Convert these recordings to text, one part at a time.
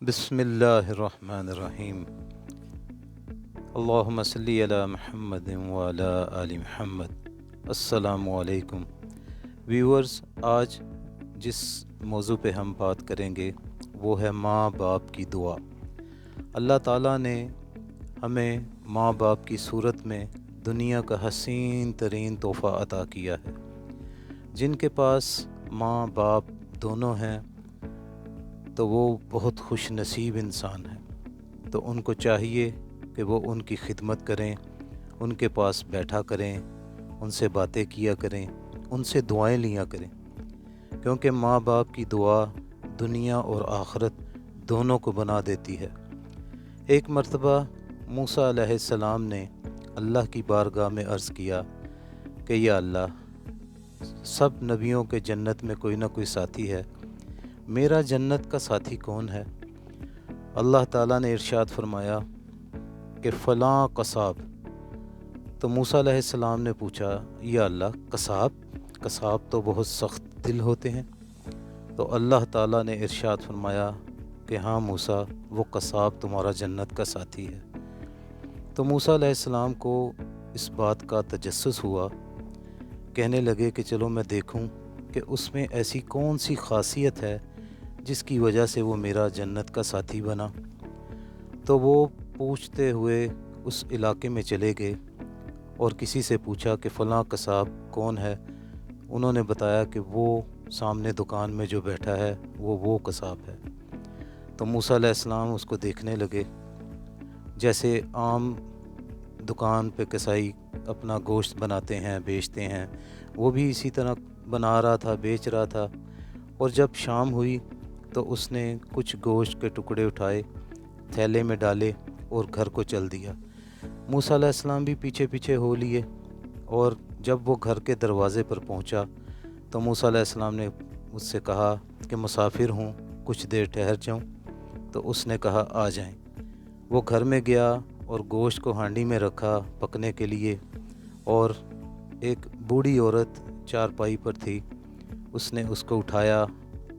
بسم اللہ الرحمن الرحیم۔ اللہم صلی علی محمد وعلی آل محمد۔ السلام علیکم ویورز، آج جس موضوع پہ ہم بات کریں گے وہ ہے ماں باپ کی دعا۔ اللہ تعالیٰ نے ہمیں ماں باپ کی صورت میں دنیا کا حسین ترین تحفہ عطا کیا ہے۔ جن کے پاس ماں باپ دونوں ہیں تو وہ بہت خوش نصیب انسان ہیں، تو ان کو چاہیے کہ وہ ان کی خدمت کریں، ان کے پاس بیٹھا کریں، ان سے باتیں کیا کریں، ان سے دعائیں لیا کریں، کیونکہ ماں باپ کی دعا دنیا اور آخرت دونوں کو بنا دیتی ہے۔ ایک مرتبہ موسیٰ علیہ السلام نے اللہ کی بارگاہ میں عرض کیا کہ یا اللہ، سب نبیوں کے جنت میں کوئی نہ کوئی ساتھی ہے، میرا جنت کا ساتھی کون ہے؟ اللہ تعالیٰ نے ارشاد فرمایا کہ فلاں قصاب۔ تو موسیٰ علیہ السلام نے پوچھا یا اللہ، قصاب تو بہت سخت دل ہوتے ہیں۔ تو اللہ تعالیٰ نے ارشاد فرمایا کہ ہاں موسیٰ، وہ قصاب تمہارا جنت کا ساتھی ہے۔ تو موسیٰ علیہ السلام کو اس بات کا تجسس ہوا، کہنے لگے کہ چلو میں دیکھوں کہ اس میں ایسی کون سی خاصیت ہے جس کی وجہ سے وہ میرا جنت کا ساتھی بنا۔ تو وہ پوچھتے ہوئے اس علاقے میں چلے گئے اور کسی سے پوچھا کہ فلاں قصاب کون ہے۔ انہوں نے بتایا کہ وہ سامنے دکان میں جو بیٹھا ہے وہ قصاب ہے۔ تو موسیٰ علیہ السلام اس کو دیکھنے لگے، جیسے عام دکان پہ کسائی اپنا گوشت بناتے ہیں، بیچتے ہیں، وہ بھی اسی طرح بنا رہا تھا، بیچ رہا تھا۔ اور جب شام ہوئی تو اس نے کچھ گوشت کے ٹکڑے اٹھائے، تھیلے میں ڈالے اور گھر کو چل دیا۔ موسیٰ علیہ السلام بھی پیچھے پیچھے ہو لیے، اور جب وہ گھر کے دروازے پر پہنچا تو موسیٰ علیہ السلام نے مجھ سے کہا کہ مسافر ہوں، کچھ دیر ٹھہر جاؤں۔ تو اس نے کہا آ جائیں۔ وہ گھر میں گیا اور گوشت کو ہانڈی میں رکھا پکنے کے لیے، اور ایک بوڑھی عورت چارپائی پر تھی، اس نے اس کو اٹھایا،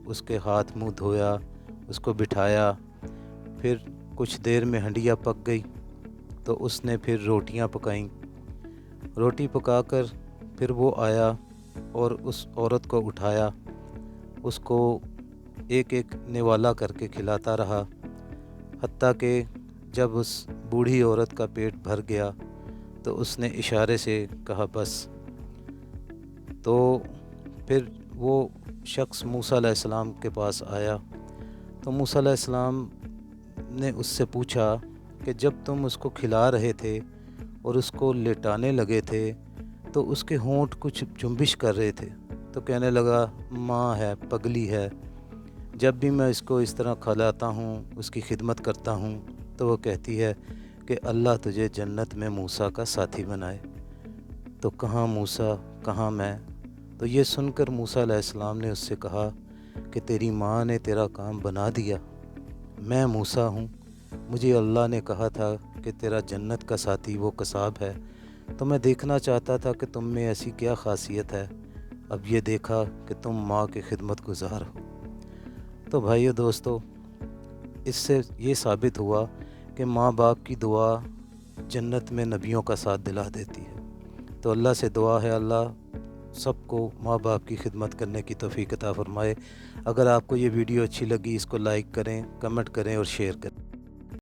اس کے ہاتھ منہ دھویا، اس کو بٹھایا۔ پھر کچھ دیر میں ہنڈیا پک گئی تو اس نے پھر روٹیاں پکائیں۔ روٹی پکا کر پھر وہ آیا اور اس عورت کو اٹھایا، اس کو ایک ایک نوالا کر کے کھلاتا رہا، حتیٰ کہ جب اس بوڑھی عورت کا پیٹ بھر گیا تو اس نے اشارے سے کہا بس۔ تو پھر وہ شخص موسیٰ علیہ السلام کے پاس آیا تو موسیٰ علیہ السلام نے اس سے پوچھا کہ جب تم اس کو کھلا رہے تھے اور اس کو لٹانے لگے تھے تو اس کے ہونٹ کچھ جنبش کر رہے تھے، تو کہنے لگا ماں ہے، پگلی ہے، جب بھی میں اس کو اس طرح کھلاتا ہوں، اس کی خدمت کرتا ہوں، تو وہ کہتی ہے کہ اللہ تجھے جنت میں موسیٰ کا ساتھی بنائے۔ تو کہاں موسیٰ، کہاں میں؟ تو یہ سن کر موسیٰ علیہ السلام نے اس سے کہا کہ تیری ماں نے تیرا کام بنا دیا، میں موسیٰ ہوں، مجھے اللہ نے کہا تھا کہ تیرا جنت کا ساتھی وہ قصاب ہے، تو میں دیکھنا چاہتا تھا کہ تم میں ایسی کیا خاصیت ہے، اب یہ دیکھا کہ تم ماں کی خدمت گزار ہو۔ تو بھائیو دوستو، اس سے یہ ثابت ہوا کہ ماں باپ کی دعا جنت میں نبیوں کا ساتھ دلا دیتی ہے۔ تو اللہ سے دعا ہے اللہ سب کو ماں باپ کی خدمت کرنے کی توفیق عطا فرمائے۔ اگر آپ کو یہ ویڈیو اچھی لگی، اس کو لائک کریں، کمنٹ کریں اور شیئر کریں۔